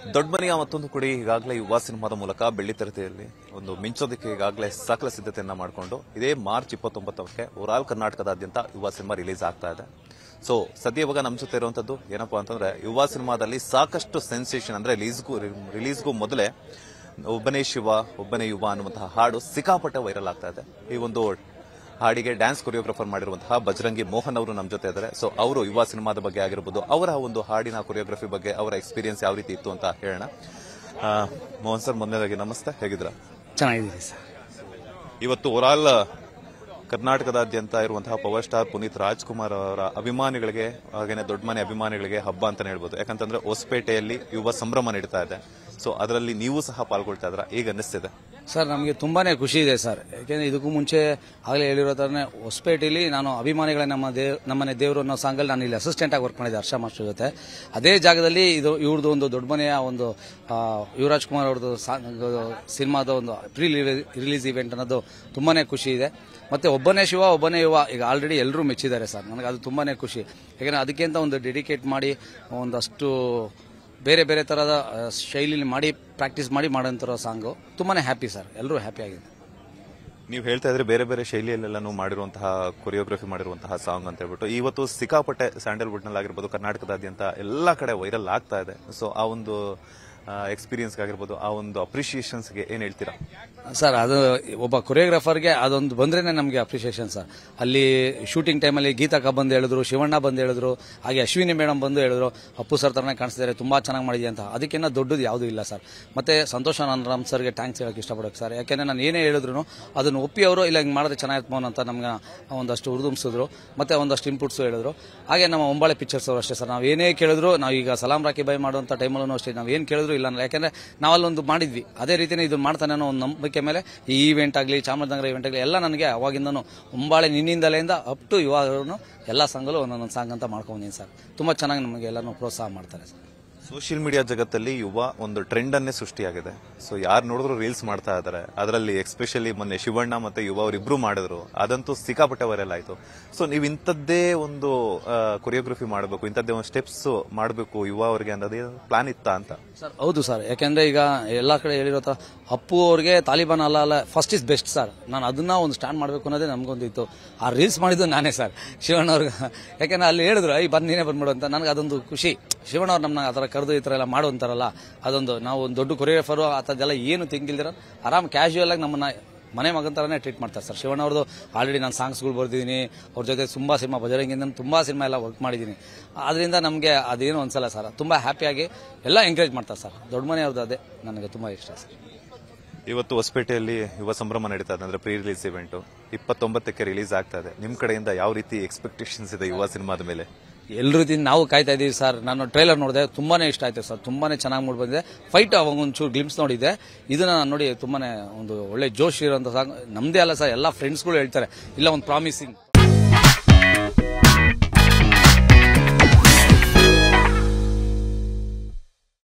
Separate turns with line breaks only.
ದೊಡ್ಡ ಮನೆಯ ಮತ್ತೊಂದು ಕುಡಿ ಈಗಾಗಲೇ ಯುವ ಸಿನಿಮಾದ ಮೂಲಕ ಬೆಳ್ಳಿತೆರೆಯಲ್ಲಿ ಒಂದು ಮಿಂಚೋದಕ್ಕೆ ಈಗಾಗಲೇ ಸಕಲ ಸಿದ್ಧತೆಯನ್ನ ಮಾಡಿಕೊಂಡು ಇದೇ ಮಾರ್ಚ್ 29ಕ್ಕೆ ಓವರಾಲ್ ಕರ್ನಾಟಕದಾದ್ಯಂತ ಯುವ ಸಿನಿಮಾ ರಿಲೀಸ್ ಆಗ್ತಾ ಇದೆ. ಸೊ ಸದ್ಯ ಇವಾಗ ನಮ್ಮ ಜೊತೆ ಇರುವಂತದ್ದು ಏನಪ್ಪಾ ಅಂತಂದ್ರೆ ಯುವ ಸಿನಿಮಾದಲ್ಲಿ ಸಾಕಷ್ಟು ಸೆನ್ಸೇಷನ್ ಅಂದ್ರೆ ರಿಲೀಸ್ಗೂ ಮೊದಲೇ ಒಬ್ಬನೇ ಶಿವ ಒಬ್ಬನೇ ಯುವ ಅನ್ನುವಂತಹ ಹಾಡು ಸಿಕ್ಕಾಪಟ್ಟೆ ವೈರಲ್ ಆಗ್ತಾ ಇದೆ. ಈ ಒಂದು ಹಾಡಿಗೆ ಡ್ಯಾನ್ಸ್ ಕೊರಿಯೋಗ್ರಾಫರ್ ಮಾಡಿರುವಂತಹ ಬಜರಂಗಿ ಮೋಹನ್ ಅವರು ನಮ್ಮ ಜೊತೆ ಇದ್ದಾರೆ. ಸೊ ಅವರು ಯುವ ಸಿನಿಮಾದ ಬಗ್ಗೆ ಆಗಿರಬಹುದು, ಅವರ ಒಂದು ಹಾಡಿನ ಕೊರಿಯೋಗ್ರಫಿ ಬಗ್ಗೆ ಅವರ ಎಕ್ಸ್ಪೀರಿಯನ್ಸ್ ಯಾವ ರೀತಿ ಇತ್ತು ಅಂತ ಹೇಳೋಣ. ಮೋಹನ್ ಸರ್, ಮೊದಲನೇದಾಗಿ ನಮಸ್ತೆ, ಹೇಗಿದ್ರ?
ಚೆನ್ನಾಗಿದ್ದೀರಿ ಸರ್.
ಇವತ್ತು ಓವರಾಲ್ ಕರ್ನಾಟಕದಾದ್ಯಂತ ಇರುವಂತಹ ಪವರ್ ಸ್ಟಾರ್ ಪುನೀತ್ ರಾಜ್ಕುಮಾರ್ ಅವರ ಅಭಿಮಾನಿಗಳಿಗೆ ಹಾಗೇನೆ ದೊಡ್ಡ ಮನೆ ಅಭಿಮಾನಿಗಳಿಗೆ ಹಬ್ಬ ಅಂತಾನೆ ಹೇಳ್ಬೋದು. ಯಾಕಂತಂದ್ರೆ ಹೊಸಪೇಟೆಯಲ್ಲಿ ಯುವ ಸಂಭ್ರಮ ನಡೀತಾ ಇದೆ. ಸೊ ಅದರಲ್ಲಿ ನೀವು ಸಹ ಪಾಲ್ಗೊಳ್ತಾ ಇದ್ರ, ಈಗ ಅನ್ನಿಸ್ತಿದೆ
ಸರ್? ನಮಗೆ ತುಂಬಾನೇ ಖುಷಿ ಇದೆ ಸರ್. ಯಾಕೆಂದ್ರೆ ಇದಕ್ಕೂ ಮುಂಚೆ ಆಗಲೇ ಹೇಳಿರೋ ಥರನೇ ಹೊಸಪೇಟೆಯಲ್ಲಿ ನಾನು ಅಭಿಮಾನಿಗಳ ನಮ್ಮನೆ ದೇವರು ಅನ್ನೋ ಸಾಂಗಲ್ಲಿ ನಾನು ಇಲ್ಲಿ ಅಸಿಸ್ಟೆಂಟ್ ಆಗಿ ವರ್ಕ್ ಮಾಡಿದ್ದೆ ಹರ್ಷ ಮಾಸ್ಟರ್ ಜೊತೆ. ಅದೇ ಜಾಗದಲ್ಲಿ ಇವ್ರದ್ದು ಒಂದು ದೊಡ್ಡ ಮನೆಯ ಒಂದು ಯುವರಾಜ್ ಕುಮಾರ್ ಅವ್ರದ್ದು ಸಿನಿಮಾದ ಒಂದು ಪ್ರೀ ರಿಲೀಸ್ ಇವೆಂಟ್ ಅನ್ನೋದು ತುಂಬಾನೇ ಖುಷಿ ಇದೆ. ಮತ್ತೆ ಒಬ್ಬನೇ ಶಿವ ಒಬ್ಬನೇ ಯುವ ಈಗ ಆಲ್ರೆಡಿ ಎಲ್ಲರೂ ಮೆಚ್ಚಿದ್ದಾರೆ ಸರ್. ನನಗೆ ಅದು ತುಂಬಾನೇ ಖುಷಿ. ಯಾಕಂದ್ರೆ ಅದಕ್ಕೆ ಅಂತ ಒಂದು ಡೆಡಿಕೇಟ್ ಮಾಡಿ ಒಂದಷ್ಟು ಬೇರೆ ಬೇರೆ ತರಹದ ಶೈಲಿಲಿ ಮಾಡಿ ಪ್ರಾಕ್ಟೀಸ್ ಮಾಡಿ ಮಾಡೋಂಥ ಸಾಂಗು ತುಂಬಾನೇ ಹ್ಯಾಪಿ ಸರ್. ಎಲ್ಲರೂ ಹ್ಯಾಪಿ ಆಗಿದೆ.
ನೀವು ಹೇಳ್ತಾ ಇದ್ರೆ ಬೇರೆ ಬೇರೆ ಶೈಲಿಯಲ್ಲೆಲ್ಲಾನು ಮಾಡಿರುವಂತಹ ಕೊರಿಯೋಗ್ರಫಿ ಮಾಡಿರುವಂತಹ ಸಾಂಗ್ ಅಂತ ಹೇಳ್ಬಿಟ್ಟು ಇವತ್ತು ಸಿಕ್ಕಾಪಟ್ಟೆ ಸ್ಯಾಂಡಲ್ವುಡ್ ನಲ್ಲಿ ಆಗಿರ್ಬೋದು ಕರ್ನಾಟಕದಾದ್ಯಂತ ಎಲ್ಲಾ ಕಡೆ ವೈರಲ್ ಆಗ್ತಾ ಇದೆ. ಸೊ ಆ ಒಂದು ಎಕ್ಸ್ಪೀರಿಯನ್ಸ್ ಆಗಿರ್ಬೋದು, ಆ ಒಂದು ಅಪ್ರಿಶಿಯೇಷನ್ಸ್ಗೆ ಏನ್ ಹೇಳ್ತೀರಾ
ಸರ್? ಅದು ಒಬ್ಬ ಕೊರಿಯೋಗ್ರಾಫರ್ಗೆ ಅದೊಂದು ಬಂದ್ರೇನೆ ನಮಗೆ ಅಪ್ರಿಶಿಯೇಷನ್ ಸರ್. ಅಲ್ಲಿ ಶೂಟಿಂಗ್ ಟೈಮಲ್ಲಿ ಗೀತಾ ಬಂದು ಹೇಳಿದ್ರು, ಶಿವಣ್ಣ ಬಂದು ಹೇಳಿದ್ರು, ಹಾಗೆ ಅಶ್ವಿನಿ ಮೇಡಮ್ ಬಂದು ಹೇಳಿದ್ರು, ಅಪ್ಪು ಸರ್ ತರನೇ ಕಾಣಿಸ್ತಿದ್ದಾರೆ, ತುಂಬಾ ಚೆನ್ನಾಗಿ ಮಾಡಿದೆ ಅಂತ. ಅದಕ್ಕಿಂತ ದೊಡ್ಡದು ಯಾವುದೂ ಇಲ್ಲ ಸರ್. ಮತ್ತೆ ಸಂತೋಷ್ ರಾಮ್ ಸರ್ಗೆ ಥ್ಯಾಂಕ್ಸ್ ಹೇಳಕ್ಕೆ ಇಷ್ಟಪಡೋಕೆ ಸರ್. ಯಾಕೆಂದ್ರೆ ನಾನು ಏನೇ ಹೇಳಿದ್ರು ಅದನ್ನು ಒಪ್ಪಿ ಅವರು ಇಲ್ಲ ಹಿಂಗೆ ಮಾಡಿದ್ರೆ ಚೆನ್ನಾಗಿತ್ತು ಮೋಹನ್ ಅಂತ ನಮ್ಗೆ ಒಂದಷ್ಟು ಹುರಿದುಂಬಿಸಿದ್ರು, ಮತ್ತೆ ಒಂದಷ್ಟು ಇನ್ಪುಟ್ಸ್ ಹೇಳಿದ್ರು. ಹಾಗೆ ನಮ್ಮ ಒಂಬಾಳೆ ಪಿಕ್ಚರ್ಸ್ ಅವರು ಅಷ್ಟೇ ಸರ್. ನಾವು ಏನೇ ಕೇಳಿದ್ರು, ನಾವು ಈಗ ಸಲಾಂ ರಾಕಿ ಬೈ ಮಾಡುವಂಥ ಟೈಮಲ್ಲೂ ಅಷ್ಟೇ ನಾವು ಏನು ಕೇಳಿದ್ರು ಇಲ್ಲ, ಯಾಕಂದ್ರೆ ನಾವಲ್ಲೊಂದು ಮಾಡಿದ್ವಿ, ಅದೇ ರೀತಿನೇ ಇದು ಮಾಡ್ತಾನೆ ಅನ್ನೋ ಒಂದು ನಂಬಿಕೆ ಮೇಲೆ ಈ ಈವೆಂಟ್ ಆಗಲಿ ಚಾಮರಾಜನಗರ ಈವೆಂಟ್ ಆಗಲಿ ಎಲ್ಲ ನನಗೆ ಅವಾಗಿಂದನು ಒಂಬಾಳೆ ನಿನ್ನಿಂದಲೆಯಿಂದ ಅಪ್ ಟು ಇವಾಗಲೂ ಎಲ್ಲ ಸಾಂಗಲ್ಲೂ ಒಂದೊಂದು ಸಾಂಗ್ ಅಂತ ಮಾಡ್ಕೊಂಡಿದ್ದೀನಿ ಸರ್. ತುಂಬಾ ಚೆನ್ನಾಗಿ ನಮಗೆ ಎಲ್ಲನೂ ಪ್ರೋತ್ಸಾಹ ಮಾಡ್ತಾರೆ ಸರ್.
ಸೋಷಿಯಲ್ ಮೀಡಿಯಾ ಜಗತ್ತಲ್ಲಿ ಯುವ ಒಂದು ಟ್ರೆಂಡ್ ಅನ್ನೇ ಸೃಷ್ಟಿಯಾಗಿದೆ. ಸೊ ಯಾರು ನೋಡಿದ್ರು ರೀಲ್ಸ್ ಮಾಡ್ತಾ ಇದ್ದಾರೆ. ಅದರಲ್ಲಿ ಎಸ್ಪೆಷಲಿ ಮೊನ್ನೆ ಶಿವಣ್ಣ ಮತ್ತೆ ಯುವ ಅವರಿಬ್ರು ಮಾಡಿದ್ರು, ಅದಂತೂ ಸಿಕ್ಕಾಪಟ್ಟೆ ವೈರಲ್ ಆಯ್ತು. ಸೊ ನೀವು ಇಂಥದ್ದೇ ಒಂದು ಕೊರಿಯೋಗ್ರಫಿ ಮಾಡಬೇಕು, ಇಂಥದ್ದೇ ಒಂದು ಸ್ಟೆಪ್ಸ್ ಮಾಡಬೇಕು ಯುವ ಅವರಿಗೆ ಅನ್ನೋದೇ ಪ್ಲಾನ್ ಇತ್ತಾ ಅಂತ
ಸರ್? ಹೌದು ಸರ್. ಯಾಕೆಂದ್ರೆ ಈಗ ಎಲ್ಲಾ ಕಡೆ ಹೇಳಿರೋ ಅಪ್ಪು ಅವ್ರಿಗೆ ತಾಲಿಬಾನ್ ಅಲ್ಲ ಫಸ್ಟ್ ಇಸ್ ಬೆಸ್ಟ್ ಸರ್. ನಾನು ಅದನ್ನ ಒಂದು ಸ್ಟ್ಯಾಂಡ್ ಮಾಡಬೇಕು ಅನ್ನೋದೇ ನಮ್ಗೊಂದಿತ್ತು. ಆ ರೀಲ್ಸ್ ಮಾಡಿದ್ದು ನಾನೇ ಸರ್ ಶಿವಣ್ಣ ಅವ್ರಿಗೆ. ಯಾಕಂದ್ರೆ ಅಲ್ಲಿ ಹೇಳಿದ್ರು ನೀನೇ ಬಂದ್ಬಿಡು ಅಂತ. ನನಗೆ ಅದೊಂದು ಖುಷಿ. ಶಿವಣ್ಣ ಅವ್ರು ನಮ್ಮನ್ನ ಆ ಥರ ಕರೆದು ಈ ಥರ ಎಲ್ಲ ಮಾಡುವಂತಾರಲ್ಲ, ಅದೊಂದು ನಾವು ಒಂದು ದೊಡ್ಡ ಕೊರಿಯೋಗ್ರಾಫರು ಆ ಥರದ್ದೆಲ್ಲ ಏನು ತಿಂಗಿಲ್ದಿರ ಆರಾಮ್ ಕ್ಯಾಶುಯಲ್ ಆಗಿ ನಮ್ಮನ್ನ ಮನೆ ಮಗನ ಥರನೇ ಟ್ರೀಟ್ ಮಾಡ್ತಾರೆ ಸರ್. ಶಿವಣ್ಣ ಅವ್ರದ್ದು ಆಲ್ರೆಡಿ ನಾನು ಸಾಂಗ್ಸ್ಗಳು ಬರ್ದಿದ್ದೀನಿ, ಅವ್ರ ಜೊತೆ ತುಂಬಾ ಸಿನಿಮಾ ಬಜರಂಗಿಂದ ತುಂಬಾ ಸಿನಿಮಾ ಎಲ್ಲ ವರ್ಕ್ ಮಾಡಿದ್ದೀನಿ. ಅದರಿಂದ ನಮಗೆ ಅದೇನು ಅನ್ಸಲ್ಲ ಸರ್. ತುಂಬಾ ಹ್ಯಾಪಿಯಾಗಿ ಎಲ್ಲ ಎಂಕರೇಜ್ ಮಾಡ್ತಾರೆ ಸರ್. ದೊಡ್ಡ ಮನೆ ಅವ್ರದ್ದು ಅದೇ ನನಗೆ ತುಂಬಾ ಇಷ್ಟ ಸರ್.
ಇವತ್ತು ಹೊಸಪೇಟೆಯಲ್ಲಿ ಯುವ ಸಂಭ್ರಮ ನಡೀತಾ ಇದೆ, ಅಂದ್ರೆ ಪ್ರೀ ರಿಲೀಸ್ ಇವೆಂಟ್ 29ಕ್ಕೆ ರಿಲೀಸ್ ಆಗ್ತಾ ಇದೆ. ನಿಮ್ ಕಡೆಯಿಂದ ಯಾವ ರೀತಿ ಎಕ್ಸ್ಪೆಕ್ಟೇಷನ್ಸ್ ಇದೆ ಯುವ ಸಿನಿಮಾದ ಮೇಲೆ?
ಎಲ್ಲರ ರೀತಿ ನಾವು ಕಾಯ್ತಾ ಇದೀವಿ ಸರ್. ನಾನು ಟ್ರೈಲರ್ ನೋಡಿದೆ, ತುಂಬಾನೇ ಇಷ್ಟ ಆಯ್ತು ಸರ್. ತುಂಬಾನೇ ಚೆನ್ನಾಗಿ ಮೂಡ್ ಬಂದಿದೆ. ಫೈಟ್ ಅವಾಗ ಒಂಚೂರು ಗ್ಲಿಮ್ಸ್ ನೋಡಿದೆ. ಇದನ್ನ ನಾನು ನೋಡಿ ತುಂಬಾನೇ ಒಂದು ಒಳ್ಳೆ ಜೋಶ್ ಇರೋಂಥ ಸಾಂಗ್. ನಮ್ದೇ ಅಲ್ಲ ಸರ್, ಎಲ್ಲ ಫ್ರೆಂಡ್ಸ್ಗಳು ಹೇಳ್ತಾರೆ ಇಲ್ಲ ಒಂದು ಪ್ರಾಮಿಸಿಂಗ್